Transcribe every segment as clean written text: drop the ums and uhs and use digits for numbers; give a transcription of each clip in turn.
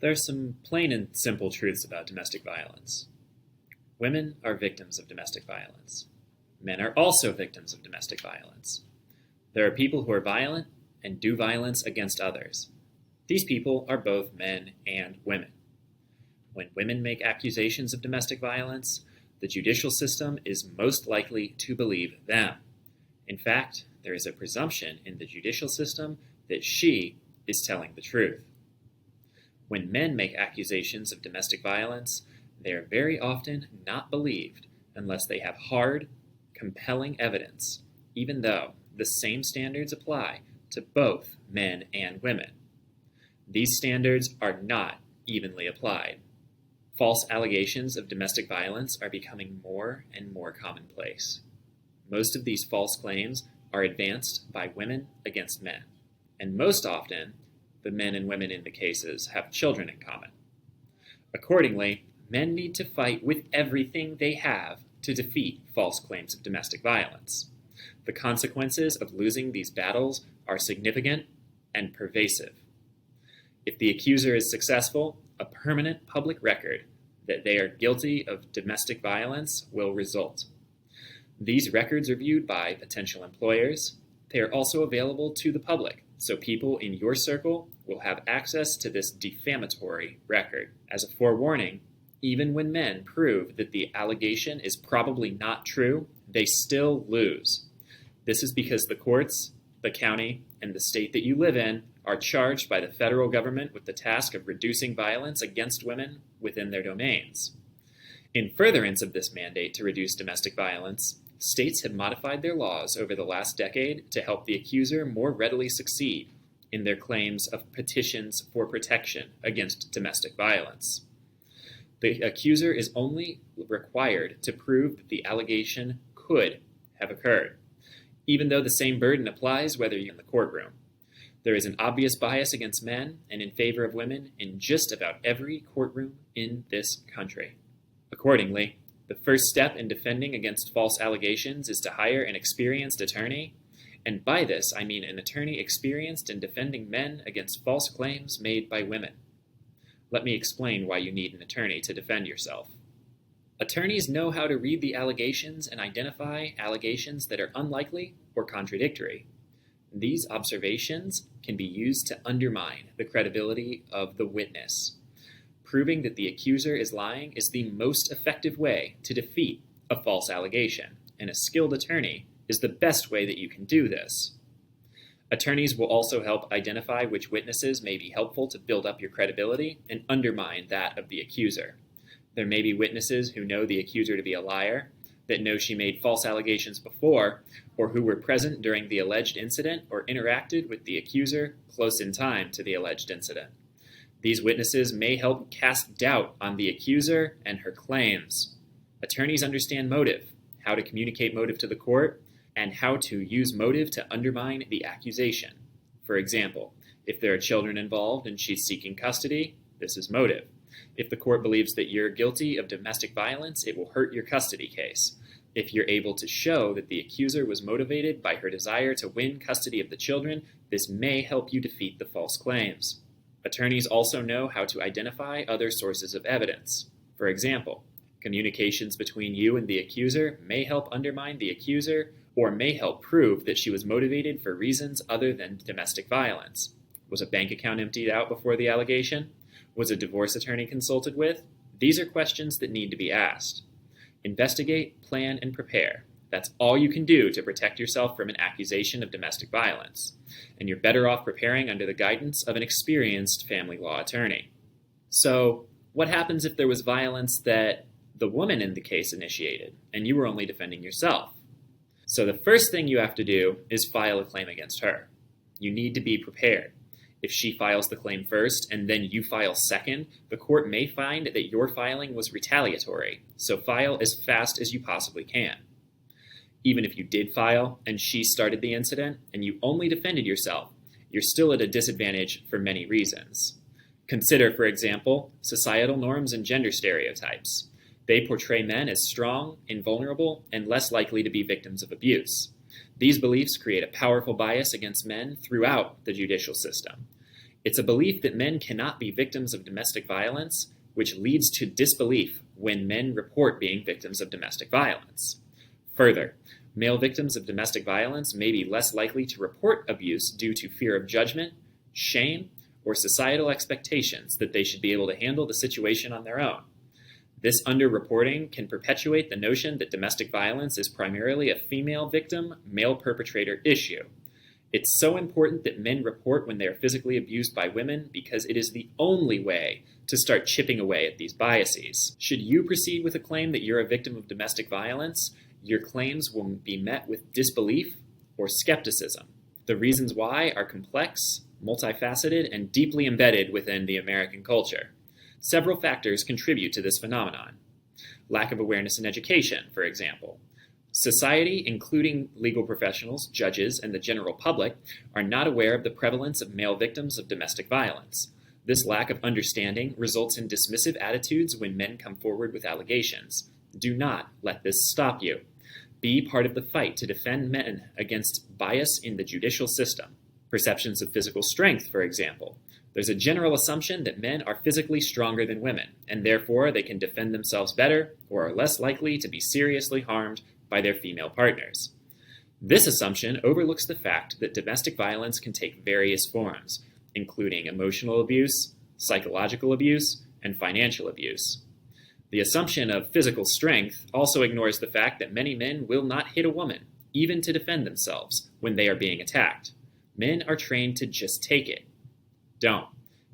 There are some plain and simple truths about domestic violence. Women are victims of domestic violence. Men are also victims of domestic violence. There are people who are violent and do violence against others. These people are both men and women. When women make accusations of domestic violence, the judicial system is most likely to believe them. In fact, there is a presumption in the judicial system that she is telling the truth. When men make accusations of domestic violence, they are very often not believed unless they have hard, compelling evidence, even though the same standards apply to both men and women. These standards are not evenly applied. False allegations of domestic violence are becoming more and more commonplace. Most of these false claims are advanced by women against men, and most often, the men and women in the cases have children in common. Accordingly, men need to fight with everything they have to defeat false claims of domestic violence. The consequences of losing these battles are significant and pervasive. If the accuser is successful, a permanent public record that they are guilty of domestic violence will result. These records are viewed by potential employers. They are also available to the public, so people in your circle will have access to this defamatory record. As a forewarning, even when men prove that the allegation is probably not true, they still lose. This is because the courts, the county, and the state that you live in are charged by the federal government with the task of reducing violence against women within their domains. In furtherance of this mandate to reduce domestic violence, states have modified their laws over the last decade to help the accuser more readily succeed in their claims of petitions for protection against domestic violence. The accuser is only required to prove that the allegation could have occurred, even though the same burden applies whether you're in the courtroom. There is an obvious bias against men and in favor of women in just about every courtroom in this country. Accordingly, the first step in defending against false allegations is to hire an experienced attorney, and by this I mean an attorney experienced in defending men against false claims made by women. Let me explain why you need an attorney to defend yourself. Attorneys know how to read the allegations and identify allegations that are unlikely or contradictory. These observations can be used to undermine the credibility of the witness. Proving that the accuser is lying is the most effective way to defeat a false allegation, and a skilled attorney is the best way that you can do this. Attorneys will also help identify which witnesses may be helpful to build up your credibility and undermine that of the accuser. There may be witnesses who know the accuser to be a liar, that know she made false allegations before, or who were present during the alleged incident or interacted with the accuser close in time to the alleged incident. These witnesses may help cast doubt on the accuser and her claims. Attorneys understand motive, how to communicate motive to the court, and how to use motive to undermine the accusation. For example, if there are children involved and she's seeking custody, this is motive. If the court believes that you're guilty of domestic violence, it will hurt your custody case. If you're able to show that the accuser was motivated by her desire to win custody of the children, this may help you defeat the false claims. Attorneys also know how to identify other sources of evidence. For example, communications between you and the accuser may help undermine the accuser or may help prove that she was motivated for reasons other than domestic violence. Was a bank account emptied out before the allegation? Was a divorce attorney consulted with? These are questions that need to be asked. Investigate, plan, and prepare. That's all you can do to protect yourself from an accusation of domestic violence, and you're better off preparing under the guidance of an experienced family law attorney. So, what happens if there was violence that the woman in the case initiated, and you were only defending yourself? So the first thing you have to do is file a claim against her. You need to be prepared. If she files the claim first and then you file second, the court may find that your filing was retaliatory, so file as fast as you possibly can. Even if you did file and she started the incident and you only defended yourself, you're still at a disadvantage for many reasons. Consider, for example, societal norms and gender stereotypes. They portray men as strong, invulnerable, and less likely to be victims of abuse. These beliefs create a powerful bias against men throughout the judicial system. It's a belief that men cannot be victims of domestic violence, which leads to disbelief when men report being victims of domestic violence. Further, male victims of domestic violence may be less likely to report abuse due to fear of judgment, shame, or societal expectations that they should be able to handle the situation on their own. This underreporting can perpetuate the notion that domestic violence is primarily a female victim, male perpetrator issue. It's so important that men report when they are physically abused by women because it is the only way to start chipping away at these biases. Should you proceed with a claim that you're a victim of domestic violence, your claims will be met with disbelief or skepticism. The reasons why are complex, multifaceted, and deeply embedded within the American culture. Several factors contribute to this phenomenon. Lack of awareness and education, for example. Society, including legal professionals, judges, and the general public, are not aware of the prevalence of male victims of domestic violence. This lack of understanding results in dismissive attitudes when men come forward with allegations. Do not let this stop you. Be part of the fight to defend men against bias in the judicial system. Perceptions of physical strength, for example. There's a general assumption that men are physically stronger than women, and therefore they can defend themselves better or are less likely to be seriously harmed by their female partners. This assumption overlooks the fact that domestic violence can take various forms, including emotional abuse, psychological abuse, and financial abuse. The assumption of physical strength also ignores the fact that many men will not hit a woman, even to defend themselves, when they are being attacked. Men are trained to just take it. Don't.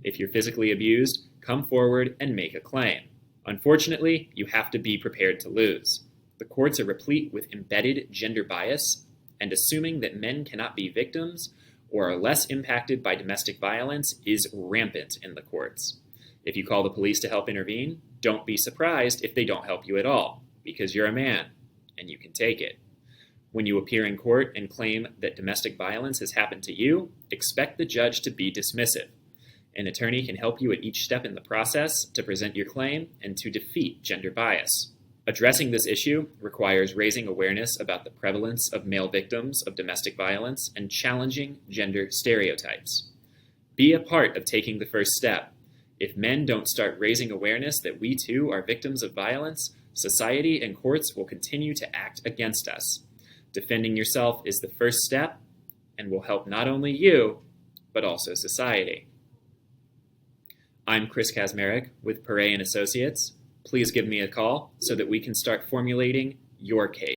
If you're physically abused, come forward and make a claim. Unfortunately, you have to be prepared to lose. The courts are replete with embedded gender bias, and assuming that men cannot be victims or are less impacted by domestic violence is rampant in the courts. If you call the police to help intervene, don't be surprised if they don't help you at all, because you're a man, and you can take it. When you appear in court and claim that domestic violence has happened to you, expect the judge to be dismissive. An attorney can help you at each step in the process to present your claim and to defeat gender bias. Addressing this issue requires raising awareness about the prevalence of male victims of domestic violence and challenging gender stereotypes. Be a part of taking the first step. If men don't start raising awareness that we too are victims of violence, society and courts will continue to act against us. Defending yourself is the first step and will help not only you, but also society. I'm Chris Kaczmarek with Paré Associates. Please give me a call so that we can start formulating your case.